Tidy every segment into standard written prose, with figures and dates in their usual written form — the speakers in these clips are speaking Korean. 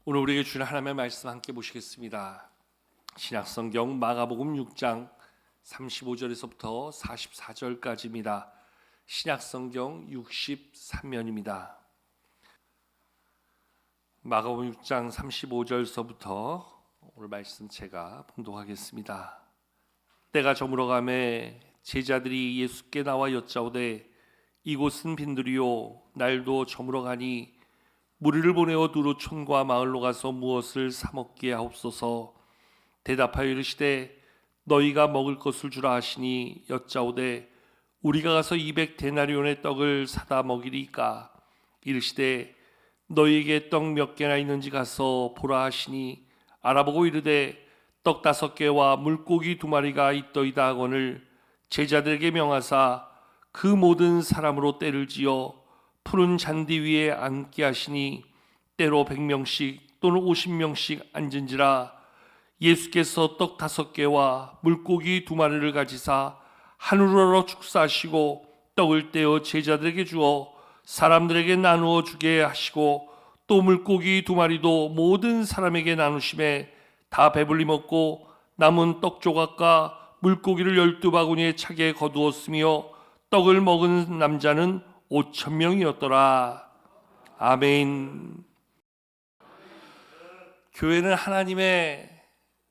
오늘 우리에게 주는 하나님의 말씀 함께 보시겠습니다. 신약성경 마가복음 6장 35절에서부터 44절까지입니다. 신약성경 63면입니다. 마가복음 6장 35절서부터 오늘 말씀 제가 봉독하겠습니다. 때가 저물어가매 제자들이 예수께 나와 여짜오되 이곳은 빈들이요 날도 저물어가니 무리를 보내어 두루 촌과 마을로 가서 무엇을 사 먹게 하옵소서. 대답하여 이르시되 너희가 먹을 것을 주라 하시니 여짜오되 우리가 가서 200데나리온의 떡을 사다 먹이리까. 이르시되 너희에게 떡 몇 개나 있는지 가서 보라 하시니 알아보고 이르되 떡 5개와 물고기 2마리가 있더이다 하거늘 제자들에게 명하사 그 모든 사람으로 때를 지어 푸른 잔디 위에 앉게 하시니 때로 100명씩 또는 50명씩 앉은지라. 예수께서 떡 5개와 물고기 2마리를 가지사 하늘으로 축사하시고 떡을 떼어 제자들에게 주어 사람들에게 나누어 주게 하시고 또 물고기 2마리도 모든 사람에게 나누심에 다 배불리 먹고 남은 떡 조각과 물고기를 12바구니에 차게 거두었으며 떡을 먹은 남자는 5,000명이었더라. 아멘. 교회는 하나님의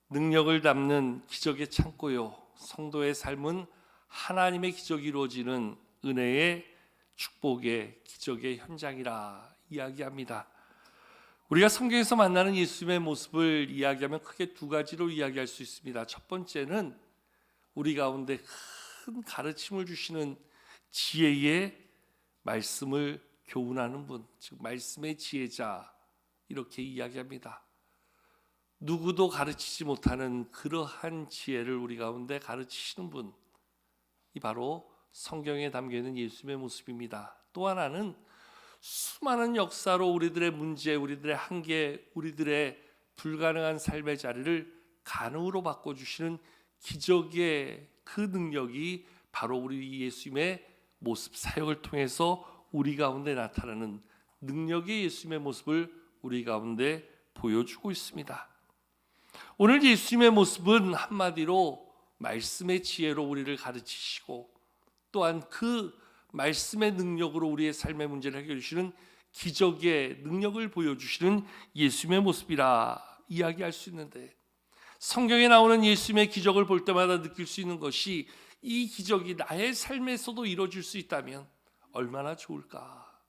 능력을 담는 기적의 창고요, 성도의 삶은 하나님의 기적이 이루어지는 은혜의 축복의 기적의 현장이라 이야기합니다. 우리가 성경에서 만나는 예수님의 모습을 이야기하면 크게 2가지로 이야기할 수 있습니다. 첫 번째는 우리 가운데 큰 가르침을 주시는 지혜의 말씀을 교훈하는 분, 즉 말씀의 지혜자, 이렇게 이야기합니다. 누구도 가르치지 못하는 그러한 지혜를 우리 가운데 가르치시는 분, 이 바로 성경에 담겨있는 예수님의 모습입니다. 또 하나는 수많은 역사로 우리들의 문제, 우리들의 한계, 우리들의 불가능한 삶의 자리를 가능으로 바꿔주시는 기적의 그 능력이 바로 우리 예수님의 모습 사역을 통해서 우리 가운데 나타나는 능력의 예수님의 모습을 우리 가운데 보여주고 있습니다. 오늘 예수님의 모습은 한마디로 말씀의 지혜로 우리를 가르치시고 또한 그 말씀의 능력으로 우리의 삶의 문제를 해결해 주시는 기적의 능력을 보여주시는 예수님의 모습이라 이야기할 수 있는데, 성경에 나오는 예수님의 기적을 볼 때마다 느낄 수 있는 것이 이 기적이 나의 삶에서도 이루어질 수 있다면 얼마나 좋을까.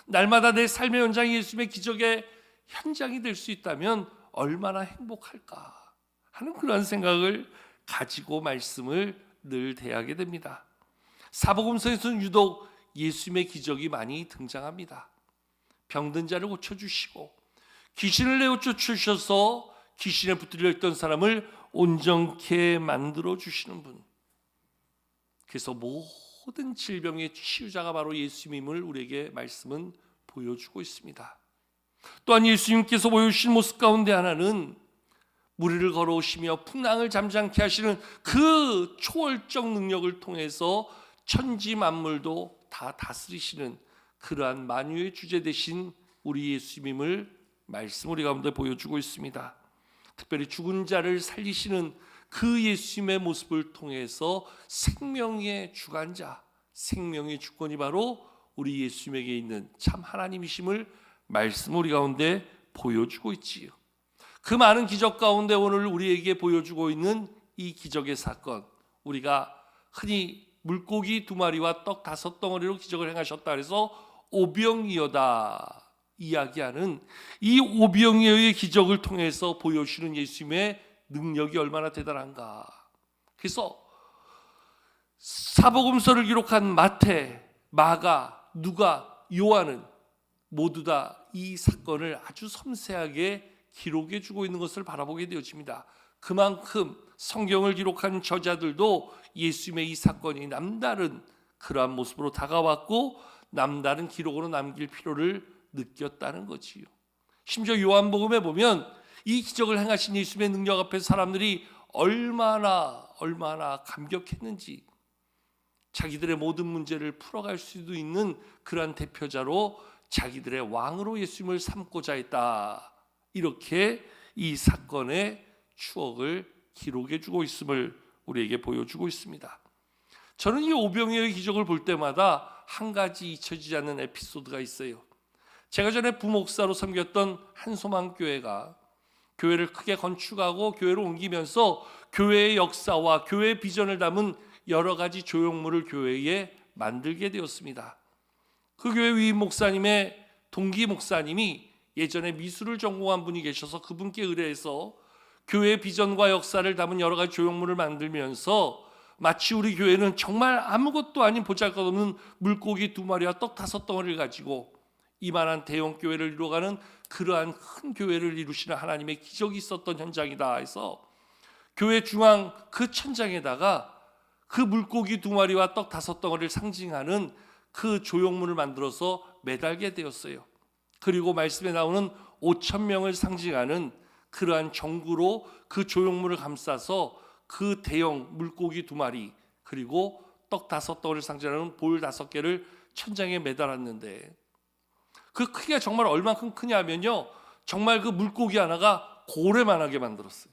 날마다 내 삶의 현장이 예수님의 기적의 현장이 될 수 있다면 얼마나 행복할까 하는 그런 생각을 가지고 말씀을 늘 대하게 됩니다. 사복음서에서는 유독 예수님의 기적이 많이 등장합니다. 병든 자를 고쳐주시고 귀신을 내어 쫓으셔서 귀신에 붙들려 있던 사람을 온전케 만들어 주시는 분, 그래서 모든 질병의 치유자가 바로 예수님임을 우리에게 말씀은 보여주고 있습니다. 또한 예수님께서 보여주신 모습 가운데 하나는 무리를 걸어오시며 풍랑을 잠잠케 하시는 그 초월적 능력을 통해서 천지 만물도 다 다스리시는 그러한 만유의 주제 되신 우리 예수님임을 말씀 우리 가운데 보여주고 있습니다. 특별히 죽은 자를 살리시는 그 예수님의 모습을 통해서 생명의 주관자, 생명의 주권이 바로 우리 예수님에게 있는 참 하나님이심을 말씀 우리 가운데 보여주고 있지요. 그 많은 기적 가운데 오늘 우리에게 보여주고 있는 이 기적의 사건, 우리가 흔히 물고기 2마리와 떡 5덩어리로 기적을 행하셨다 그래서 오병이어다 이야기하는 이 오병이어의 기적을 통해서 보여주시는 예수님의 능력이 얼마나 대단한가. 그래서 사복음서를 기록한 마태, 마가, 누가, 요한은 모두 다 이 사건을 아주 섬세하게 기록해 주고 있는 것을 바라보게 되어집니다. 그만큼 성경을 기록한 저자들도 예수님의 이 사건이 남다른 그러한 모습으로 다가왔고 남다른 기록으로 남길 필요를 느꼈다는 거지요. 심지어 요한복음에 보면 이 기적을 행하신 예수님의 능력 앞에 사람들이 얼마나 감격했는지, 자기들의 모든 문제를 풀어갈 수도 있는 그러한 대표자로 자기들의 왕으로 예수님을 삼고자 했다 이렇게 이 사건의 추억을 기록해 주고 있음을 우리에게 보여주고 있습니다. 저는 이 오병이어의 기적을 볼 때마다 한 가지 잊혀지지 않는 에피소드가 있어요. 제가 전에 부목사로 섬겼던 한소망교회가 교회를 크게 건축하고 교회로 옮기면서 교회의 역사와 교회의 비전을 담은 여러 가지 조형물을 교회에 만들게 되었습니다. 그 교회 위임 목사님의 동기 목사님이 예전에 미술을 전공한 분이 계셔서 그분께 의뢰해서 교회의 비전과 역사를 담은 여러 가지 조형물을 만들면서 마치 우리 교회는 정말 아무것도 아닌 보잘것없는 물고기 2마리와 떡 5덩어리를 가지고 이만한 대형 교회를 이루어가는 그러한 큰 교회를 이루시는 하나님의 기적이 있었던 현장이다 해서 교회 중앙 그 천장에다가 그 물고기 2마리와 떡 5덩어리를 상징하는 그 조형물을 만들어서 매달게 되었어요. 그리고 말씀에 나오는 5,000명을 상징하는 그러한 정구로 그 조형물을 감싸서 그 대형 물고기 2마리 그리고 떡 5덩어리를 상징하는 볼 5개를 천장에 매달았는데 그 크기가 정말 얼만큼 크냐면요, 정말 그 물고기 하나가 고래만하게 만들었어요.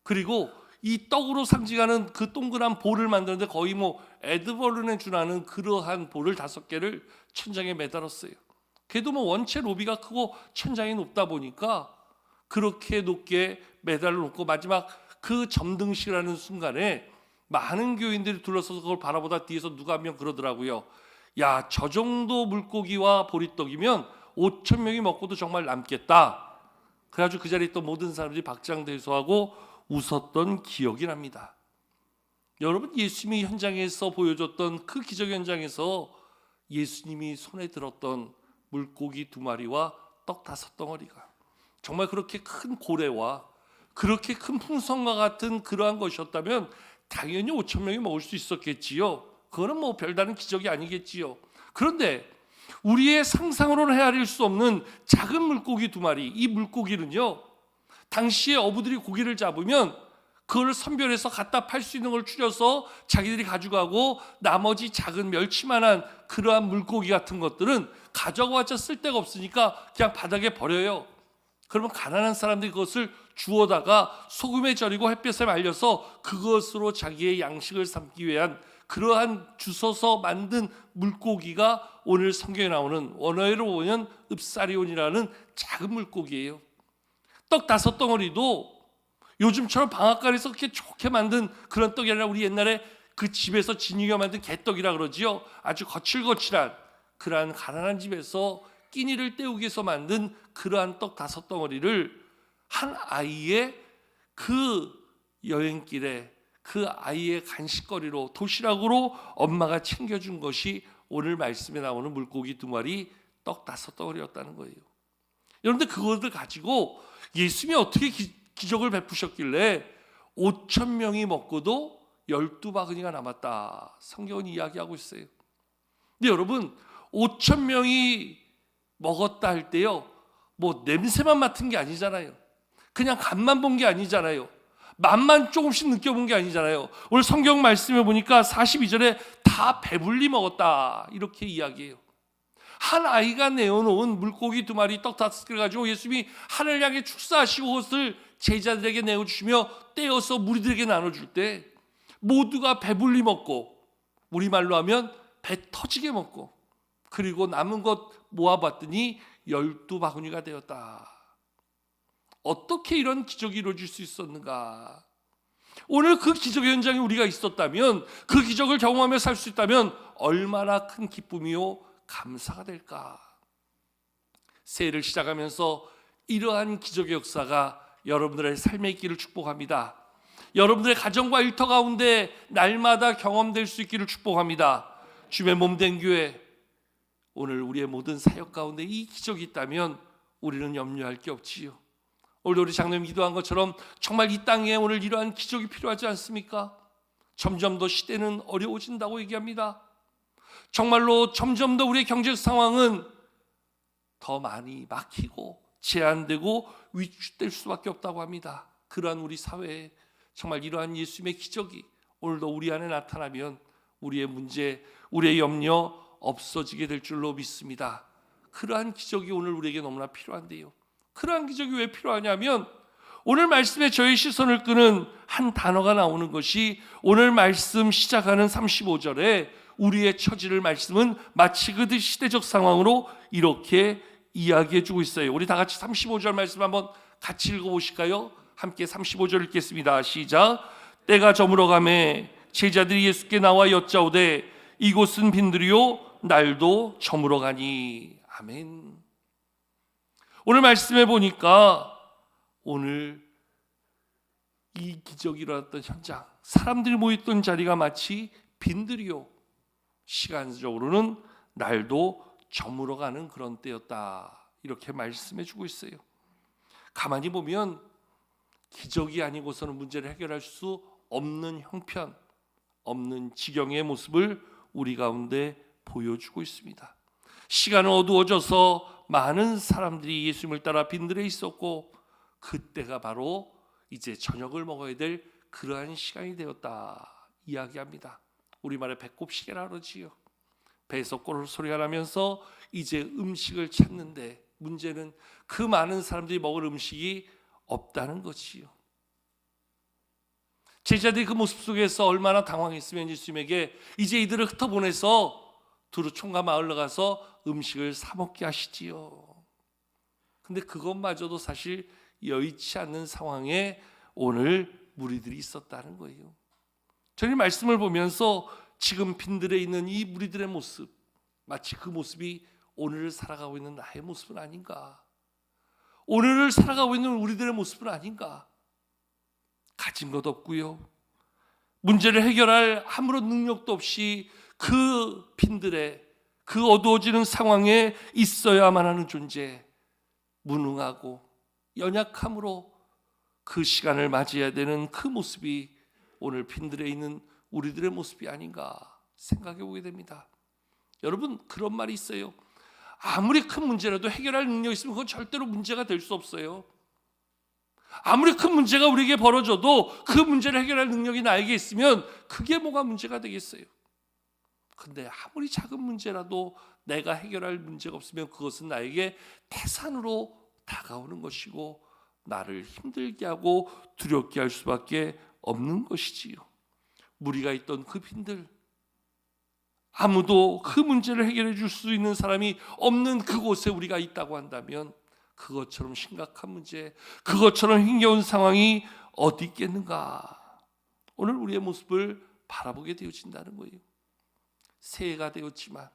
그리고 이 떡으로 상징하는 그 동그란 볼을 만드는데 거의 뭐 에드벌룬에 준하는 그러한 볼을 5개를 천장에 매달았어요. 그래도 뭐 원체 로비가 크고 천장이 높다 보니까 그렇게 높게 매달려 놓고 마지막 그 점등식이라는 순간에 많은 교인들이 둘러서서 그걸 바라보다 뒤에서 누가 한 명 그러더라고요. 야, 저 정도 물고기와 보리떡이면 5,000명이 먹고도 정말 남겠다. 그래가지고 그 자리에 있던 모든 사람들이 박장대소하고 웃었던 기억이 납니다. 여러분, 예수님이 현장에서 보여줬던 그 기적 현장에서 예수님이 손에 들었던 물고기 2마리와 떡 5덩어리가 정말 그렇게 큰 고래와 그렇게 큰 풍선과 같은 그러한 것이었다면 당연히 5,000명이 먹을 수 있었겠지요. 그거는 뭐 별다른 기적이 아니겠지요. 그런데 우리의 상상으로는 헤아릴 수 없는 작은 물고기 2마리, 이 물고기는요, 당시에 어부들이 고기를 잡으면 그걸 선별해서 갖다 팔 수 있는 걸 추려서 자기들이 가져가고 나머지 작은 멸치만한 그러한 물고기 같은 것들은 가져가봤자 쓸데가 없으니까 그냥 바닥에 버려요. 그러면 가난한 사람들이 그것을 주워다가 소금에 절이고 햇볕에 말려서 그것으로 자기의 양식을 삼기 위한 그러한 주워서 만든 물고기가 오늘 성경에 나오는 원어로 보면 읍사리온이라는 작은 물고기예요. 떡 5덩어리도 요즘처럼 방앗간에서 그렇게 좋게 만든 그런 떡이 아니라 우리 옛날에 그 집에서 진이가 만든 개떡이라 그러지요. 아주 거칠거칠한 그러한 가난한 집에서 끼니를 때우기 위해서 만든 그러한 떡 5덩어리를 한 아이의 그 여행길에 그 아이의 간식거리로 도시락으로 엄마가 챙겨준 것이 오늘 말씀에 나오는 물고기 2마리 떡 5덩어리였다는 거예요. 여러분들 그것을 가지고 예수님이 어떻게 기적을 베푸셨길래 5,000명이 먹고도 12바구니가 남았다. 성경은 이야기하고 있어요. 근데 여러분 5,000명이 먹었다 할 때요, 뭐 냄새만 맡은 게 아니잖아요. 그냥 간만 본 게 아니잖아요. 맛만 조금씩 느껴본 게 아니잖아요. 오늘 성경 말씀에 보니까 42절에 다 배불리 먹었다 이렇게 이야기해요. 한 아이가 내어놓은 물고기 2마리 떡 5개를 가지고 예수님이 하늘 향해 축사하시고 그것을 제자들에게 내어주시며 떼어서 무리들에게 나눠줄 때 모두가 배불리 먹고, 우리말로 하면 배 터지게 먹고, 그리고 남은 것 모아봤더니 12바구니가 되었다. 어떻게 이런 기적이 이루어질 수 있었는가? 오늘 그 기적의 현장에 우리가 있었다면, 그 기적을 경험하며 살 수 있다면 얼마나 큰 기쁨이요 감사가 될까? 새해를 시작하면서 이러한 기적의 역사가 여러분들의 삶에 있기를 축복합니다. 여러분들의 가정과 일터 가운데 날마다 경험될 수 있기를 축복합니다. 주의 몸된 교회, 오늘 우리의 모든 사역 가운데 이 기적이 있다면 우리는 염려할 게 없지요. 오늘 우리 장로님 기도한 것처럼 정말 이 땅에 오늘 이러한 기적이 필요하지 않습니까? 점점 더 시대는 어려워진다고 얘기합니다. 정말로 점점 더 우리의 경제적 상황은 더 많이 막히고 제한되고 위축될 수밖에 없다고 합니다. 그러한 우리 사회에 정말 이러한 예수님의 기적이 오늘도 우리 안에 나타나면 우리의 문제, 우리의 염려 없어지게 될 줄로 믿습니다. 그러한 기적이 오늘 우리에게 너무나 필요한데요. 그러한 기적이 왜 필요하냐면 오늘 말씀에 저의 시선을 끄는 한 단어가 나오는 것이 오늘 말씀 시작하는 35절에 우리의 처지를 말씀은 마치 그 시대적 상황으로 이렇게 이야기해 주고 있어요. 우리 다 같이 35절 말씀 한번 같이 읽어보실까요? 함께 35절 읽겠습니다. 시작. 때가 저물어가매 제자들이 예수께 나와 여짜오되 이곳은 빈들이요 날도 저물어가니. 아멘. 오늘 말씀해 보니까 오늘 이 기적이 일어났던 현장, 사람들이 모였던 자리가 마치 빈들이요 시간적으로는 날도 저물어가는 그런 때였다, 이렇게 말씀해 주고 있어요. 가만히 보면 기적이 아니고서는 문제를 해결할 수 없는 형편, 없는 지경의 모습을 우리 가운데 보여주고 있습니다. 시간은 어두워져서 많은 사람들이 예수님을 따라 빈들에 있었고 그때가 바로 이제 저녁을 먹어야 될 그러한 시간이 되었다 이야기합니다. 우리말에 배꼽시계라 그러지요. 배에서 꼬르륵 소리가 나면서 이제 음식을 찾는데 문제는 그 많은 사람들이 먹을 음식이 없다는 것이요. 제자들이 그 모습 속에서 얼마나 당황했으면 예수님에게 이제 이들을 흩어보내서 두루 총각 마을로 가서 음식을 사 먹게 하시지요. 근데 그것마저도 사실 여의치 않는 상황에 오늘 무리들이 있었다는 거예요. 저는 말씀을 보면서 지금 빈들에 있는 이 무리들의 모습, 마치 그 모습이 오늘을 살아가고 있는 나의 모습은 아닌가, 오늘을 살아가고 있는 우리들의 모습은 아닌가. 가진 것 없고요, 문제를 해결할 아무런 능력도 없이 그 빈들에, 그 어두워지는 상황에 있어야만 하는 존재, 무능하고 연약함으로 그 시간을 맞이해야 되는 그 모습이 오늘 빈들에 있는 우리들의 모습이 아닌가 생각해 보게 됩니다. 여러분, 그런 말이 있어요. 아무리 큰 문제라도 해결할 능력이 있으면 그건 절대로 문제가 될 수 없어요. 아무리 큰 문제가 우리에게 벌어져도 그 문제를 해결할 능력이 나에게 있으면 그게 뭐가 문제가 되겠어요. 근데 아무리 작은 문제라도 내가 해결할 문제가 없으면 그것은 나에게 태산으로 다가오는 것이고 나를 힘들게 하고 두렵게 할 수밖에 없는 것이지요. 무리가 있던 그 빈들, 아무도 그 문제를 해결해 줄 수 있는 사람이 없는 그곳에 우리가 있다고 한다면 그것처럼 심각한 문제, 그것처럼 힘겨운 상황이 어디 있겠는가. 오늘 우리의 모습을 바라보게 되어진다는 거예요. 새해가 되었지만,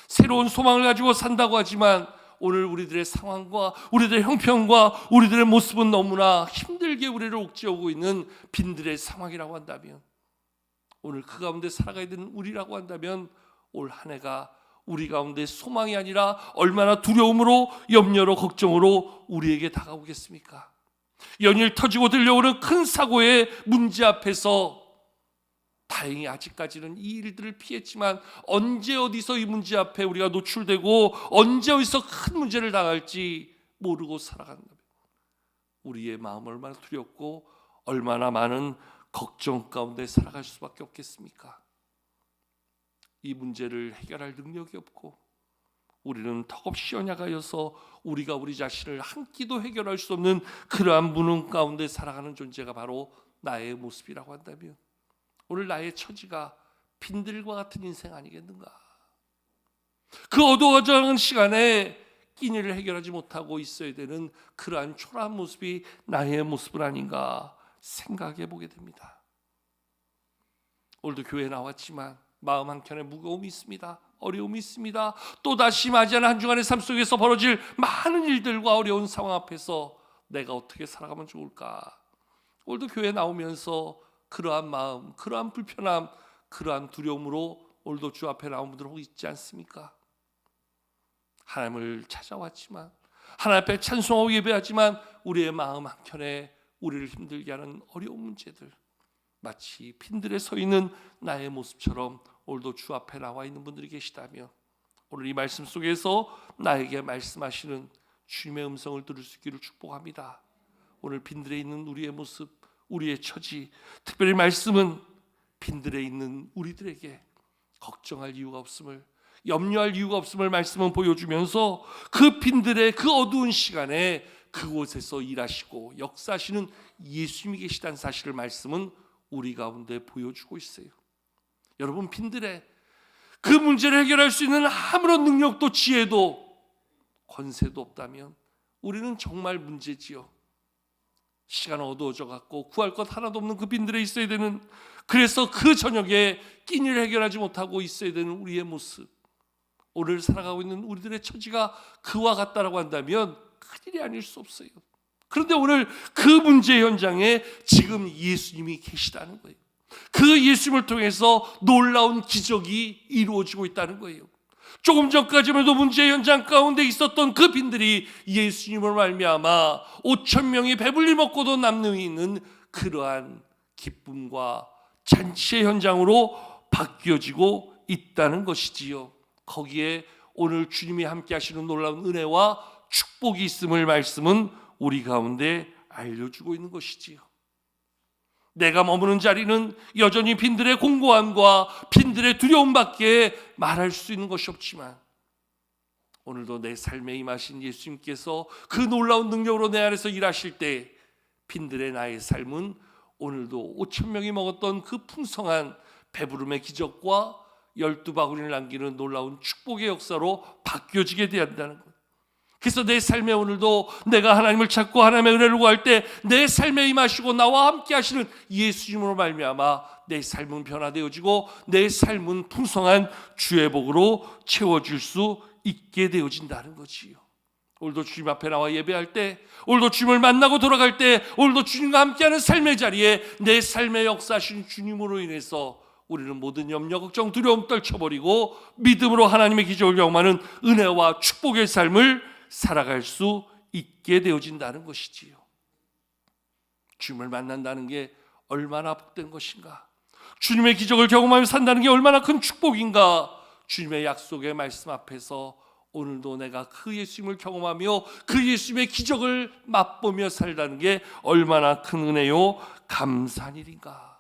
새로운 소망을 가지고 산다고 하지만 오늘 우리들의 상황과 우리들의 형편과 우리들의 모습은 너무나 힘들게 우리를 옥죄오고 있는 빈들의 상황이라고 한다면, 오늘 그 가운데 살아가야 되는 우리라고 한다면 올 한 해가 우리 가운데 소망이 아니라 얼마나 두려움으로, 염려로, 걱정으로 우리에게 다가오겠습니까? 연일 터지고 들려오는 큰 사고의 문제 앞에서 다행히 아직까지는 이 일들을 피했지만 언제 어디서 이 문제 앞에 우리가 노출되고 언제 어디서 큰 문제를 당할지 모르고 살아간다면 우리의 마음 얼마나 두렵고 얼마나 많은 걱정 가운데 살아갈 수밖에 없겠습니까? 이 문제를 해결할 능력이 없고 우리는 턱없이 연약하여서 우리가 우리 자신을 한 끼도 해결할 수 없는 그러한 무능 가운데 살아가는 존재가 바로 나의 모습이라고 한다면 오늘 나의 처지가 빈들과 같은 인생 아니겠는가? 그 어두워져가는 시간에 끼니를 해결하지 못하고 있어야 되는 그러한 초라한 모습이 나의 모습은 아닌가 생각해 보게 됩니다. 오늘도 교회에 나왔지만 마음 한켠에 무거움이 있습니다. 어려움이 있습니다. 또다시 맞이하는 한 주간의 삶 속에서 벌어질 많은 일들과 어려운 상황 앞에서 내가 어떻게 살아가면 좋을까? 오늘도 교회에 나오면서 그러한 마음, 그러한 불편함, 그러한 두려움으로 오늘도 주 앞에 나온 분들 혹 있지 않습니까? 하나님을 찾아왔지만, 하나님 앞에 찬송하고 예배하지만 우리의 마음 한켠에 우리를 힘들게 하는 어려운 문제들, 마치 빈들에 서 있는 나의 모습처럼 오늘도 주 앞에 나와 있는 분들이 계시다면 오늘 이 말씀 속에서 나에게 말씀하시는 주님의 음성을 들을 수 있기를 축복합니다. 오늘 빈들에 있는 우리의 모습, 우리의 처지, 특별히 말씀은 빈들에 있는 우리들에게 걱정할 이유가 없음을, 염려할 이유가 없음을 말씀은 보여주면서 그 빈들의 그 어두운 시간에 그곳에서 일하시고 역사하시는 예수님이 계시다는 사실을 말씀은 우리 가운데 보여주고 있어요. 여러분, 빈들의 그 문제를 해결할 수 있는 아무런 능력도 지혜도 권세도 없다면 우리는 정말 문제지요. 시간은 어두워져 갖고 구할 것 하나도 없는 그 빈들에 있어야 되는, 그래서 그 저녁에 끼니를 해결하지 못하고 있어야 되는 우리의 모습, 오늘 살아가고 있는 우리들의 처지가 그와 같다라고 한다면 큰일이 아닐 수 없어요. 그런데 오늘 그 문제 현장에 지금 예수님이 계시다는 거예요. 그 예수님을 통해서 놀라운 기적이 이루어지고 있다는 거예요. 조금 전까지만 해도 문제 현장 가운데 있었던 그 빈들이 예수님을 말미암아 5,000명이 배불리 먹고도 남는 있는 그러한 기쁨과 잔치의 현장으로 바뀌어지고 있다는 것이지요. 거기에 오늘 주님이 함께 하시는 놀라운 은혜와 축복이 있음을 말씀은 우리 가운데 알려주고 있는 것이지요. 내가 머무는 자리는 여전히 빈들의 공고함과 빈들의 두려움밖에 말할 수 있는 것이 없지만 오늘도 내 삶에 임하신 예수님께서 그 놀라운 능력으로 내 안에서 일하실 때 빈들의 나의 삶은 오늘도 5,000명이 먹었던 그 풍성한 배부름의 기적과 12바구니를 남기는 놀라운 축복의 역사로 바뀌어지게 된다는 것. 그래서 내 삶에 오늘도 내가 하나님을 찾고 하나님의 은혜를 구할 때 내 삶에 임하시고 나와 함께 하시는 예수님으로 말미암아 내 삶은 변화되어지고 내 삶은 풍성한 주의 복으로 채워질 수 있게 되어진다는 거지요. 오늘도 주님 앞에 나와 예배할 때, 오늘도 주님을 만나고 돌아갈 때, 오늘도 주님과 함께하는 삶의 자리에 내 삶의 역사하신 주님으로 인해서 우리는 모든 염려, 걱정, 두려움 떨쳐버리고 믿음으로 하나님의 기적을 경험하는 은혜와 축복의 삶을 살아갈 수 있게 되어진다는 것이지요. 주님을 만난다는 게 얼마나 복된 것인가, 주님의 기적을 경험하며 산다는 게 얼마나 큰 축복인가. 주님의 약속의 말씀 앞에서 오늘도 내가 그 예수님을 경험하며 그 예수님의 기적을 맛보며 살다는 게 얼마나 큰 은혜요 감사한 일인가.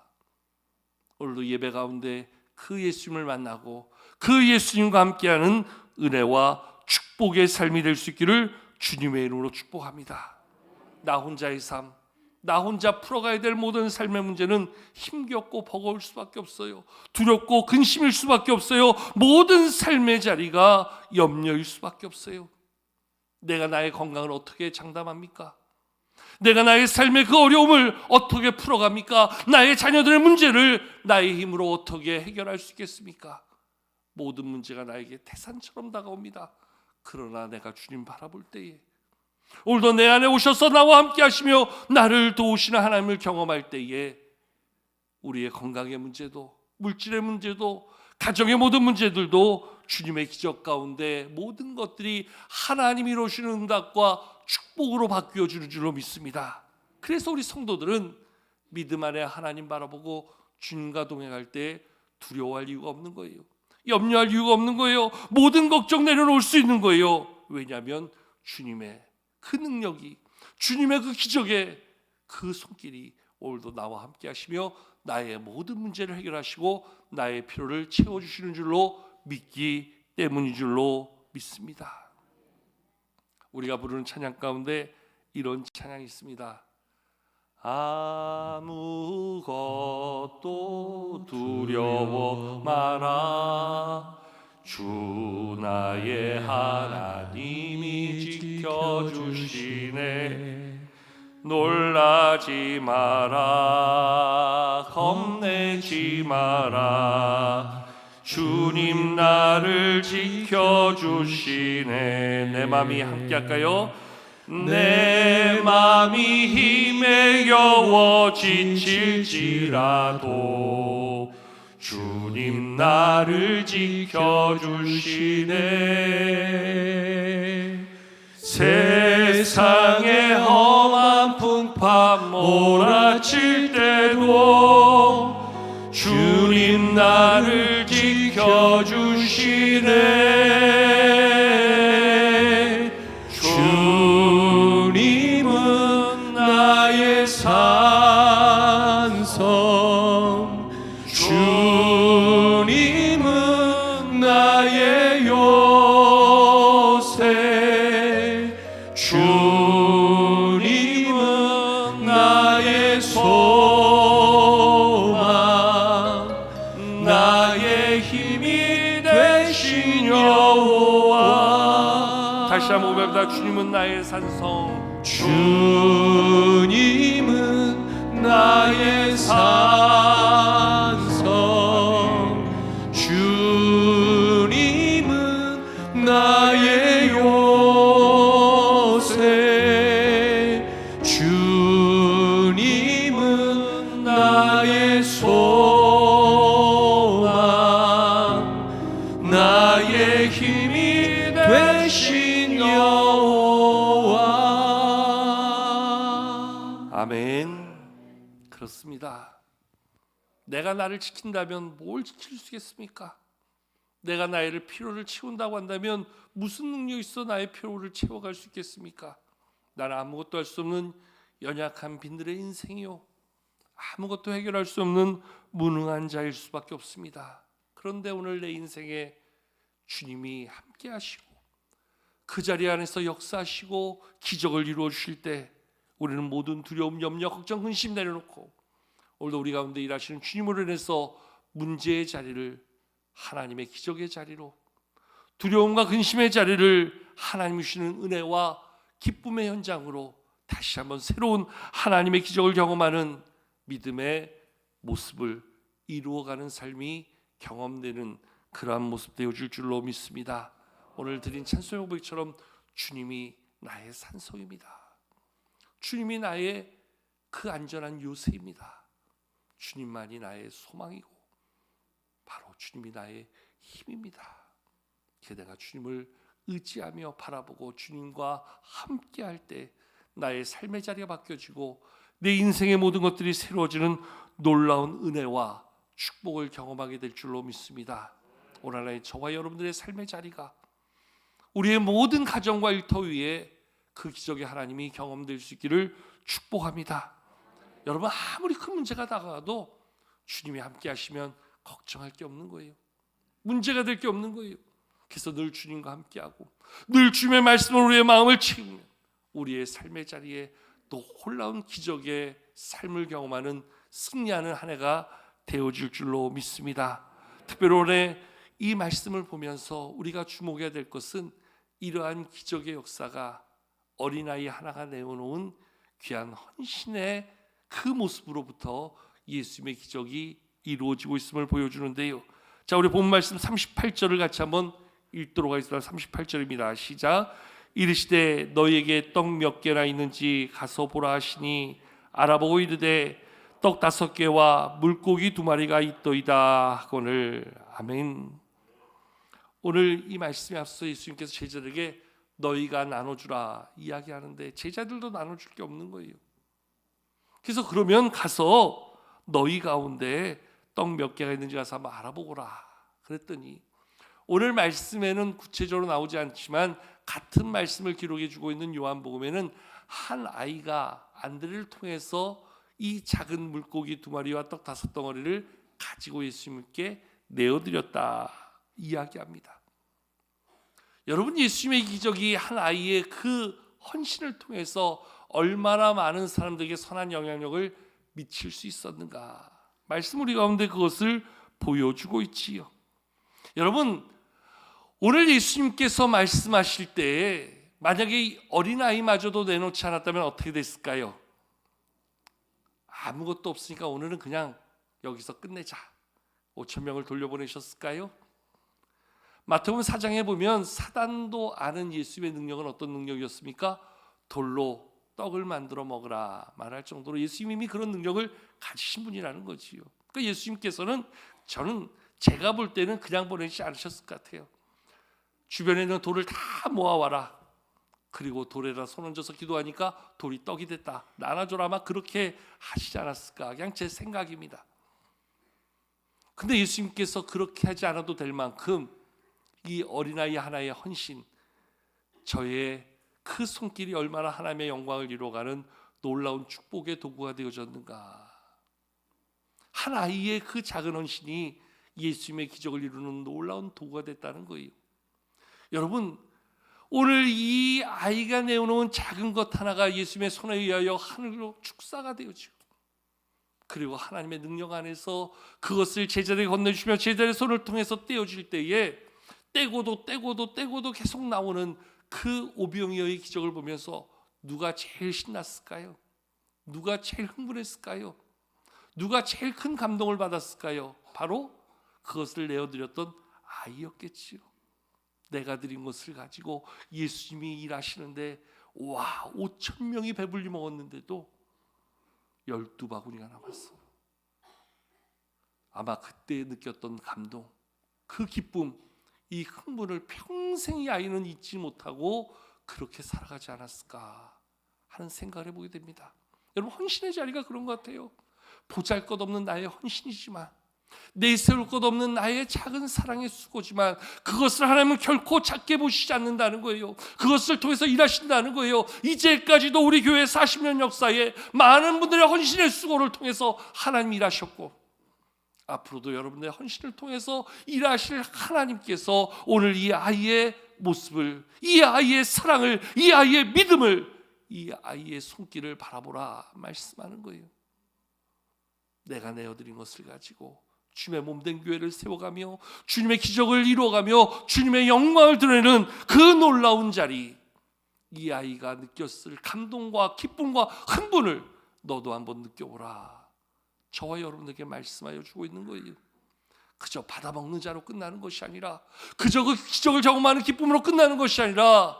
오늘도 예배 가운데 그 예수님을 만나고 그 예수님과 함께하는 은혜와 축복의 삶이 될 수 있기를 주님의 이름으로 축복합니다. 나 혼자의 삶, 나 혼자 풀어가야 될 모든 삶의 문제는 힘겹고 버거울 수밖에 없어요. 두렵고 근심일 수밖에 없어요. 모든 삶의 자리가 염려일 수밖에 없어요. 내가 나의 건강을 어떻게 장담합니까? 내가 나의 삶의 그 어려움을 어떻게 풀어갑니까? 나의 자녀들의 문제를 나의 힘으로 어떻게 해결할 수 있겠습니까? 모든 문제가 나에게 태산처럼 다가옵니다. 그러나 내가 주님 바라볼 때에, 오늘도 내 안에 오셔서 나와 함께 하시며 나를 도우시는 하나님을 경험할 때에 우리의 건강의 문제도, 물질의 문제도, 가정의 모든 문제들도 주님의 기적 가운데 모든 것들이 하나님이 이루시는 응답과 축복으로 바뀌어지는 줄로 믿습니다. 그래서 우리 성도들은 믿음 안에 하나님 바라보고 주님과 동행할 때 두려워할 이유가 없는 거예요. 염려할 이유가 없는 거예요. 모든 걱정 내려놓을 수 있는 거예요. 왜냐하면 주님의 그 능력이, 주님의 그 기적의 그 손길이 오늘도 나와 함께 하시며 나의 모든 문제를 해결하시고 나의 필요를 채워주시는 줄로 믿기 때문인 줄로 믿습니다. 우리가 부르는 찬양 가운데 이런 찬양이 있습니다. 아무것도 두려워 마라. 주 나의 하나님이 지켜주시네. 놀라지 마라. 겁내지 마라. 주님 나를 지켜주시네. 내 맘이 함께 할까요? 내 맘이 힘에 겨워 지칠지라도 주님 나를 지켜주시네. 세상의 험한 풍파 몰아칠 때도 주님 나를 지켜주시네. 주님은 나의 산성, 주님은 나의 고백합니다. 주님은 나의 산성, 주님은 나의 산성, 주님은 나의 요새, 주님은 나의 소망, 나의 힘이 되신 여호와. 아멘. 그렇습니다. 내가 나를 지킨다면 뭘 지킬 수 있겠습니까? 내가 나의 피로를 채운다고 한다면 무슨 능력이 있어 나의 피로를 채워갈 수 있겠습니까? 나는 아무것도 할 수 없는 연약한 빈들의 인생이요, 아무것도 해결할 수 없는 무능한 자일 수밖에 없습니다. 그런데 오늘 내 인생에 주님이 함께 하시고 그 자리 안에서 역사하시고 기적을 이루어 주실 때 우리는 모든 두려움, 염려, 걱정, 근심 내려놓고 오늘도 우리 가운데 일하시는 주님으로 인해서 문제의 자리를 하나님의 기적의 자리로, 두려움과 근심의 자리를 하나님이 주시는 은혜와 기쁨의 현장으로 다시 한번 새로운 하나님의 기적을 경험하는 믿음의 모습을 이루어가는 삶이 경험되는 그러한 모습 되어줄 줄로 믿습니다. 오늘 드린 찬송의 고백처럼 주님이 나의 산성입니다. 주님이 나의 그 안전한 요새입니다. 주님만이 나의 소망이고 바로 주님이 나의 힘입니다. 게다가 주님을 의지하며 바라보고 주님과 함께할 때 나의 삶의 자리가 바뀌어지고 내 인생의 모든 것들이 새로워지는 놀라운 은혜와 축복을 경험하게 될 줄로 믿습니다. 오늘 하나의 저와 여러분들의 삶의 자리가 우리의 모든 가정과 일터 위에 그 기적의 하나님이 경험될 수 있기를 축복합니다. 여러분, 아무리 큰 문제가 다가와도 주님이 함께 하시면 걱정할 게 없는 거예요. 문제가 될 게 없는 거예요. 그래서 늘 주님과 함께하고 늘 주님의 말씀으로 우리의 마음을 채우면 우리의 삶의 자리에 또 놀라운 기적의 삶을 경험하는 승리하는 한 해가 되어질 줄로 믿습니다. 특별히 오늘 이 말씀을 보면서 우리가 주목해야 될 것은 이러한 기적의 역사가 어린아이 하나가 내어놓은 귀한 헌신의 그 모습으로부터 예수님의 기적이 이루어지고 있음을 보여주는데요. 자, 우리 본 말씀 38절을 같이 한번 읽도록 하겠습니다. 38절입니다. 시작. 이르시되 너희에게 떡 몇 개나 있는지 가서 보라 하시니 알아보고 이르되 떡 5개와 물고기 2마리가 있더이다 하거늘. 아멘. 오늘 이 말씀에 앞서 예수님께서 제자들에게 너희가 나눠주라 이야기하는데 제자들도 나눠줄 게 없는 거예요. 그래서 그러면 가서 너희 가운데 떡 몇 개가 있는지 가서 한번 알아보거라 그랬더니, 오늘 말씀에는 구체적으로 나오지 않지만 같은 말씀을 기록해 주고 있는 요한복음에는 한 아이가 안드레를 통해서 이 작은 물고기 2마리와 떡 5덩어리를 가지고 예수님께 내어드렸다 이야기합니다. 여러분, 예수님의 기적이 한 아이의 그 헌신을 통해서 얼마나 많은 사람들에게 선한 영향력을 미칠 수 있었는가, 말씀 우리 가운데 그것을 보여주고 있지요. 여러분, 오늘 예수님께서 말씀하실 때 만약에 어린아이마저도 내놓지 않았다면 어떻게 됐을까요? 아무것도 없으니까 오늘은 그냥 여기서 끝내자, 5,000명을 돌려보내셨을까요? 마태복음 4장에 보면 사단도 아는 예수님의 능력은 어떤 능력이었습니까? 돌로 떡을 만들어 먹으라 말할 정도로 예수님이 그런 능력을 가지신 분이라는 거지요. 그러니까 예수님께서는 제가 볼 때는 그냥 보내지 않으셨을 것 같아요. 주변에 있는 돌을 다 모아와라. 그리고 돌에다 손 얹어서 기도하니까 돌이 떡이 됐다. 나눠줘라. 아마 그렇게 하시지 않았을까. 그냥 제 생각입니다. 근데 예수님께서 그렇게 하지 않아도 될 만큼 이 어린아이 하나의 헌신, 저의 그 손길이 얼마나 하나님의 영광을 이루어가는 놀라운 축복의 도구가 되어졌는가. 한 아이의 그 작은 헌신이 예수님의 기적을 이루는 놀라운 도구가 됐다는 거예요. 여러분, 오늘 이 아이가 내어놓은 작은 것 하나가 예수님의 손에 의하여 하늘로 축사가 되어지고, 그리고 하나님의 능력 안에서 그것을 제자들에게 건네주시며 제자들의 손을 통해서 떼어질 때에 떼고도 계속 나오는 그 오병이어의 기적을 보면서 누가 제일 신났을까요? 누가 제일 흥분했을까요? 누가 제일 큰 감동을 받았을까요? 바로 그것을 내어드렸던 아이였겠지요. 내가 드린 것을 가지고 예수님이 일하시는데, 와, 5천 명이 배불리 먹었는데도 12바구니가 남았어요. 아마 그때 느꼈던 감동, 그 기쁨, 이 흥분을 평생 이 아이는 잊지 못하고 그렇게 살아가지 않았을까 하는 생각을 해보게 됩니다. 여러분, 헌신의 자리가 그런 것 같아요. 보잘것없는 나의 헌신이지만, 내세울 것 없는 나의 작은 사랑의 수고지만, 그것을 하나님은 결코 작게 보시지 않는다는 거예요. 그것을 통해서 일하신다는 거예요. 이제까지도 우리 교회 40년 역사에 많은 분들의 헌신의 수고를 통해서 하나님이 일하셨고, 앞으로도 여러분들의 헌신을 통해서 일하실 하나님께서 오늘 이 아이의 모습을, 이 아이의 사랑을, 이 아이의 믿음을, 이 아이의 손길을 바라보라 말씀하는 거예요. 내가 내어드린 것을 가지고 주님의 몸된 교회를 세워가며 주님의 기적을 이루어가며 주님의 영광을 드러내는 그 놀라운 자리, 이 아이가 느꼈을 감동과 기쁨과 흥분을 너도 한번 느껴보라. 저와 여러분에게 말씀하여 주고 있는 거예요. 그저 받아먹는 자로 끝나는 것이 아니라, 그저 그 기적을 경험하는 기쁨으로 끝나는 것이 아니라,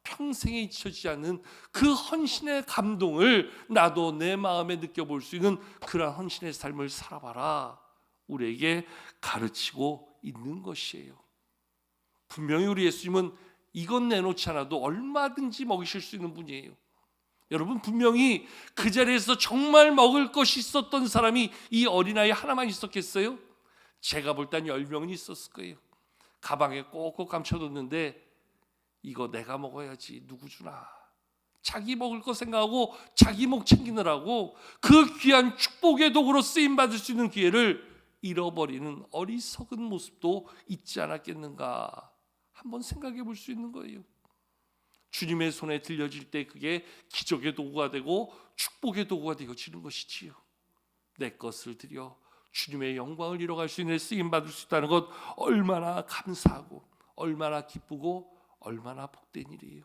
평생에 잊혀지지 않는 그 헌신의 감동을 나도 내 마음에 느껴볼 수 있는 그러한 헌신의 삶을 살아봐라, 우리에게 가르치고 있는 것이에요. 분명히 우리 예수님은 이건 내놓지 않아도 얼마든지 먹이실 수 있는 분이에요. 여러분, 분명히 그 자리에서 정말 먹을 것이 있었던 사람이 이 어린아이 하나만 있었겠어요? 제가 볼 땐 10명은 있었을 거예요. 가방에 꼭꼭 감춰뒀는데, 이거 내가 먹어야지, 누구 주나, 자기 먹을 거 생각하고 자기 목 챙기느라고 그 귀한 축복의 도구로 쓰임받을 수 있는 기회를 잃어버리는 어리석은 모습도 있지 않았겠는가 한번 생각해 볼 수 있는 거예요. 주님의 손에 들려질 때 그게 기적의 도구가 되고 축복의 도구가 되어지는 것이지요. 내 것을 드려 주님의 영광을 이뤄갈 수 있는 쓰임받을 수 있다는 것, 얼마나 감사하고 얼마나 기쁘고 얼마나 복된 일이에요.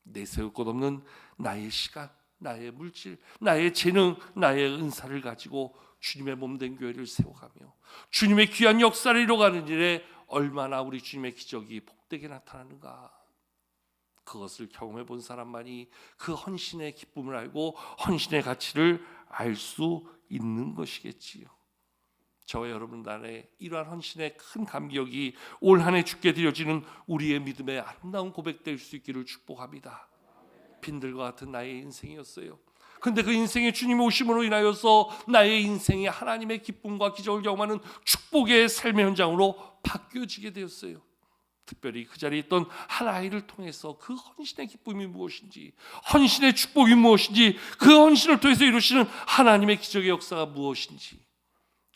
내세울 것 없는 나의 시간, 나의 물질, 나의 재능, 나의 은사를 가지고 주님의 몸된 교회를 세워가며 주님의 귀한 역사를 이뤄가는 일에 얼마나 우리 주님의 기적이 복되게 나타나는가, 그것을 경험해 본 사람만이 그 헌신의 기쁨을 알고 헌신의 가치를 알 수 있는 것이겠지요. 저와 여러분 안에 이러한 헌신의 큰 감격이 올 한 해 주께 드려지는 우리의 믿음의 아름다운 고백될 수 있기를 축복합니다. 빈들과 같은 나의 인생이었어요. 근데 그 인생의 주님의 오심으로 인하여서 나의 인생이 하나님의 기쁨과 기적을 경험하는 축복의 삶의 현장으로 바뀌어지게 되었어요. 특별히 그 자리에 있던 한 아이를 통해서 그 헌신의 기쁨이 무엇인지, 헌신의 축복이 무엇인지, 그 헌신을 통해서 이루시는 하나님의 기적의 역사가 무엇인지,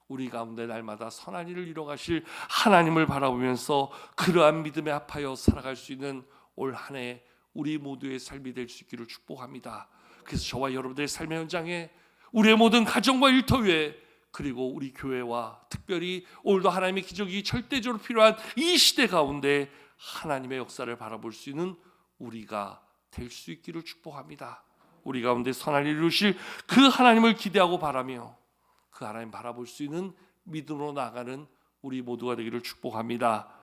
우리 가운데 날마다 선한 일을 이뤄가실 하나님을 바라보면서 그러한 믿음에 합하여 살아갈 수 있는 올 한 해 우리 모두의 삶이 될 수 있기를 축복합니다. 그래서 저와 여러분들의 삶의 현장에, 우리의 모든 가정과 일터에, 그리고 우리 교회와 특별히 오늘도 하나님의 기적이 절대적으로 필요한 이 시대 가운데 하나님의 역사를 바라볼 수 있는 우리가 될 수 있기를 축복합니다. 우리 가운데 선한 일을 이루실 그 하나님을 기대하고 바라며 그 하나님 바라볼 수 있는 믿음으로 나아가는 우리 모두가 되기를 축복합니다.